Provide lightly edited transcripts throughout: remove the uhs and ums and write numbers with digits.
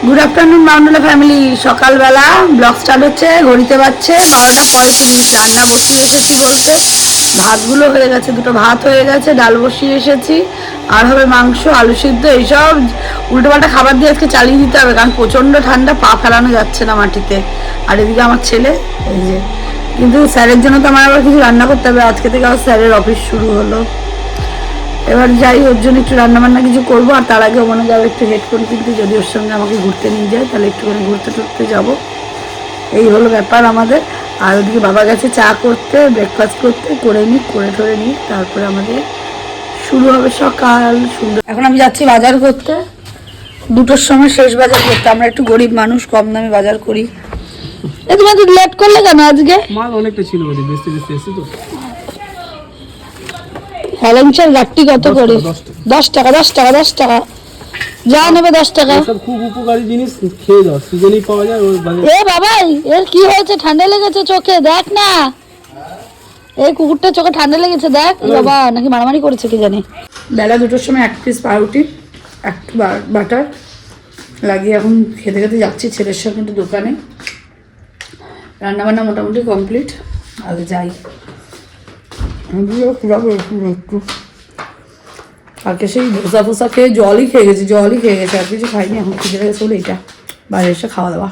Good afternoon মাউন্ডলা family. সকালবেলা blog start হচ্ছে, ঘড়িতে বাজছে 12টা 35। রান্না বসিয়ে এসেছি বলতে ভাতগুলো হয়ে গেছে, দুটো ভাত হয়ে গেছে, ডাল বসিয়ে এসেছি, আর হবে মাংস, আলু সিদ্ধ, এইসব উল্টোপাল্টা খাবার দিয়ে আজকে চালিয়ে দিতে হবে, কারণ প্রচণ্ড ঠান্ডা, পা ফেলানো যাচ্ছে না মাটিতে। আর এদিকে আমার ছেলে এই যে, কিন্তু স্যারের জন্য তো আমার আবার কিছু রান্না করতে হবে, আজকে থেকে আবার স্যারের অফিস শুরু হলো। এবার যাই, ওর জন্য একটু রান্নাবান্না কিছু করবো, আর তার আগে মনে যাবে একটু হেডফোন কিনতে, যদি ওর সঙ্গে আমাকে ঘুরতে নিয়ে যায় তাহলে একটুখানি ঘুরতে টুরতে যাবো। এই হলো ব্যাপার আমাদের। আর ওদিকে বাবা গেছে চা করতে, ব্রেকফাস্ট করতে, করে নিই, করে ঠরে নিই, তারপরে আমাদের শুরু হবে সকাল সুন্দর। এখন আমি যাচ্ছি বাজার করতে, 2টোর সময় শেষ বাজার করতে। আমরা একটু গরিব মানুষ, কম দামে বাজার করি। এ তুমি তো লেট করলে কেন আজকে? মাল অনেকটা ছিল, বেচতে এসেছি তো। হেলেঞ্চার গাট্টি কত করে? 10 টাকা 10 টাকা 10 টাকা, যা নেবে 10 টাকা। সব খুব উপকারী জিনিস, খেয়ে দাও, সিজনেই পাওয়া যায়। এ বাবাই, এর কি হয়েছে? ঠান্ডা লেগেছে চোখে, দেখ না, এই কুকুরটা চোখে ঠান্ডা লেগেছে, দেখ। বাবা নাকি মারামারি করেছে কি জানি। বেলা 2টোর সময় 1 পিস পাউরুটি, একটু বাটার লাগিয়ে এখন খেতে খেতে যাচ্ছি ছেলের সঙ্গে একটু দোকানে। রান্নাবান্না মোটামুটি কমপ্লিট, আগে যাই। একটু কালকে সেই ধোসা ফোসা খেয়ে জলই খেয়ে গেছে, আর কিছু খাইনি। এখন খিদে লেগেছে বলে এটা বাইরে এসে খাওয়া দাওয়া।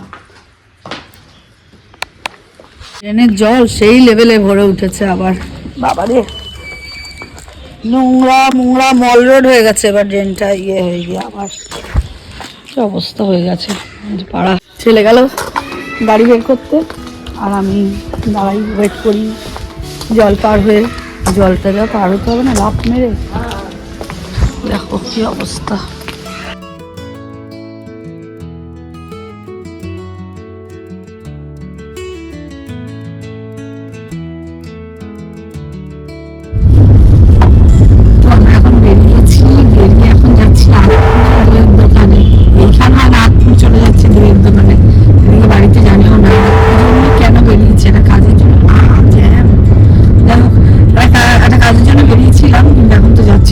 ট্রেনের জল সেই লেভেলে ভরে উঠেছে আবার, বাবা রে, নোংরা মোংরা মল রোড হয়ে গেছে এবার ড্রেনটা, ইয়ে হয়ে গিয়ে আবার কি অবস্থা হয়ে গেছে পাড়া। ছেলে গেল গাড়ি বের করতে, আর আমি দাঁড়াই, ওয়েট করি জল পার হয়ে। জলটা যা পার হতে হবে না, লাফ মেরে, দেখো কি অবস্থা।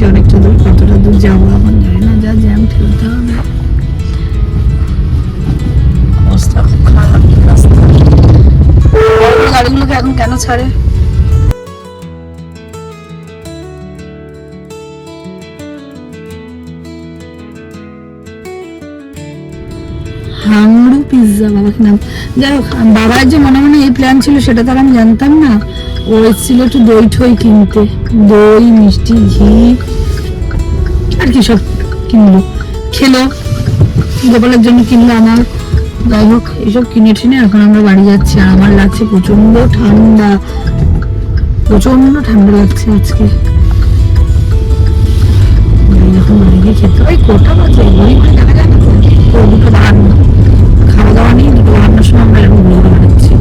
অনেকটা দূর, কতটা দূর যাবো এখন জানি না, যা জ্যাম ঠেলতে হবে। অবস্থা খুব খারাপ রাস্তা। গাড়িগুলোকে এখন কেন ছাড়ে? হাংরু পিৎজা, বাবা কি নাম। যাই হোক, বাবার যে মনে মনে এই প্ল্যান ছিল সেটা তো আর আমি জানতাম না। ও এসেছিল একটু দই ঠই কিনতে, দই, মিষ্টি, ঘি আর কি সব কিনলো, খেলো, গোপালের জন্য কিনলো আমার। যাই হোক, এইসব কিনে টিনে এখন আমরা বাড়ি যাচ্ছি। আর আমার লাগছে প্রচন্ড ঠান্ডা, লাগছে আজকে। এখন বাড়ি গিয়ে খেতে, ওই কোটা বাজে ঘড়ি দেখা যায় না, 2টো বাহান্ন। খাওয়া দাওয়া নেই, 2টো বাহান্নর সময় আমরা এরকম ঘুরে বেড়াচ্ছি,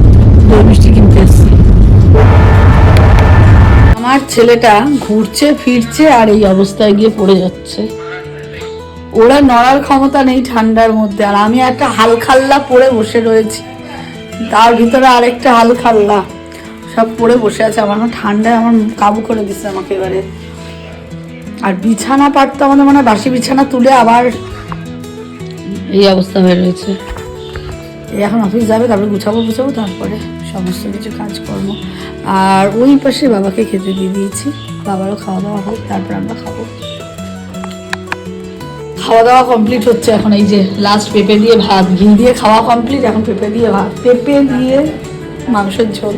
দই মিষ্টি কিনতে এসছি। আমার ছেলেটা ঘুরছে ফিরছে আর এই অবস্থায় গিয়ে পড়ে যাচ্ছে। ওরা নড়ার ক্ষমতা নেই ঠান্ডার মধ্যে, আর আমি একটা হালখাল্লা পরে বসে রয়েছি, তার ভিতরে আরেকটা হালখাল্লা, সব পরে বসে আছে। আমার ঠান্ডায় আমার কাবু করে দিচ্ছে আমাকে এবারে। আর বিছানা পাততে আমাদের মানে বাসি বিছানা তুলে আবার এই অবস্থা হয়ে রয়েছে। এখন অফিস যাবে, তারপরে গুছাবো, তারপরে সমস্ত কিছু কাজকর্ম। আর ওই পাশে বাবাকে খেতে দিয়ে দিয়েছি, বাবারও খাওয়া দাওয়া হোক, তারপর আমরা খাবো। খাওয়া দাওয়া কমপ্লিট হচ্ছে এখন। এই যে লাস্ট পেঁপে দিয়ে ভাত, ঘি দিয়ে খাওয়া কমপ্লিট, এখন পেঁপে দিয়ে ভাত, পেঁপে দিয়ে মাংসের ঝোল।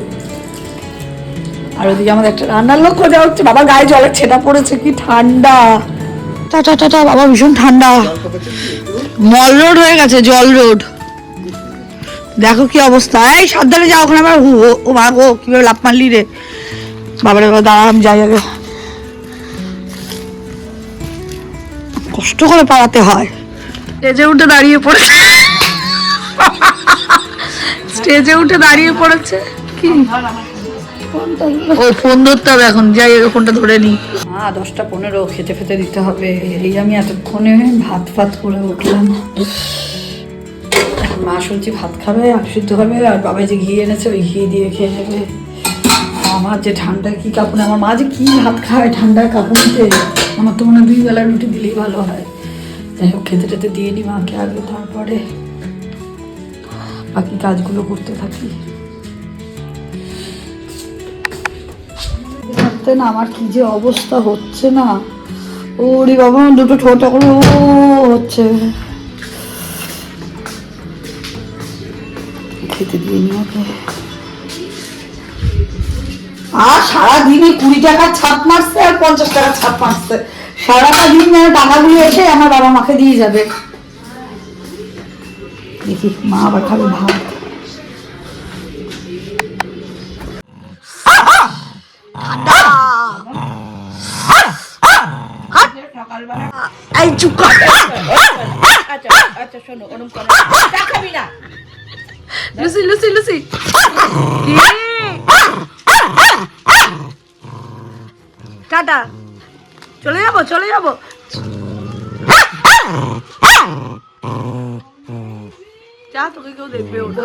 আর ওদিকে আমাদের একটা রান্নার লোক খোঁজা হচ্ছে। বাবা গায়ে জলের ছেটা পড়েছে, কি ঠান্ডা, টা বাবা, ভীষণ ঠান্ডা। মল রোড হয়ে গেছে, জল রোড, দেখো কি অবস্থা। এই সাবধানে যাও, ওখানে আবার ও ভাগো, কিভাবে লাফ মারলি রে বাবারে। দাঁড়া, আমি যাই আগে, কষ্ট করে পালাতে হয়। স্টেজে উঠে দাঁড়িয়ে পড়েছে কি, ওই ফোন ধরতে হবে এখন, যাই আগে ফোনটা ধরে নি। 10টা 15, খেতে ফেতে দিতে হবে। এই আমি এতক্ষণে ভাত করে উঠলাম। মা শুনছি ভাত খাবে, আলু সিদ্ধ হবে, আর বাবা যে ঘি এনেছে ওই ঘি দিয়ে খেয়ে নেবে। আমার যে ঠান্ডা কি কাঁপুনে, আমার মা যে কি ভাত খায় ঠান্ডায় কাঁপুনিতে, আমার তো মনে হয় 2 বেলা রুটি দিলেই ভালো হয়। যাই হোক, খেতে টেতে দিয়ে নি মাকে আগে, তারপরে বাকি কাজগুলো করতে থাকি। না আমার কি যে অবস্থা হচ্ছে না, ওরে বাবা দুটো ঠোঁট এখন হচ্ছে, খেতে দিয়ে নি ওকে। আর সারাদিনে 20 টাকার ছাপ মারছে আর 50 টাকার ছাপ মারছে, সারাটা দিন যেন টাকাগুলো এসে আমার বাবা মাকে দিয়ে যাবে। দেখি মা আবার খাবে ভাত। এই চুপ কর। আচ্ছা শোনো, ওরকম করে চা খাবি না। লুসি লুসি লুসি টাটা, চলে যাবো চলে যাবো। যা তোকে কেউ দেখবে ওটা।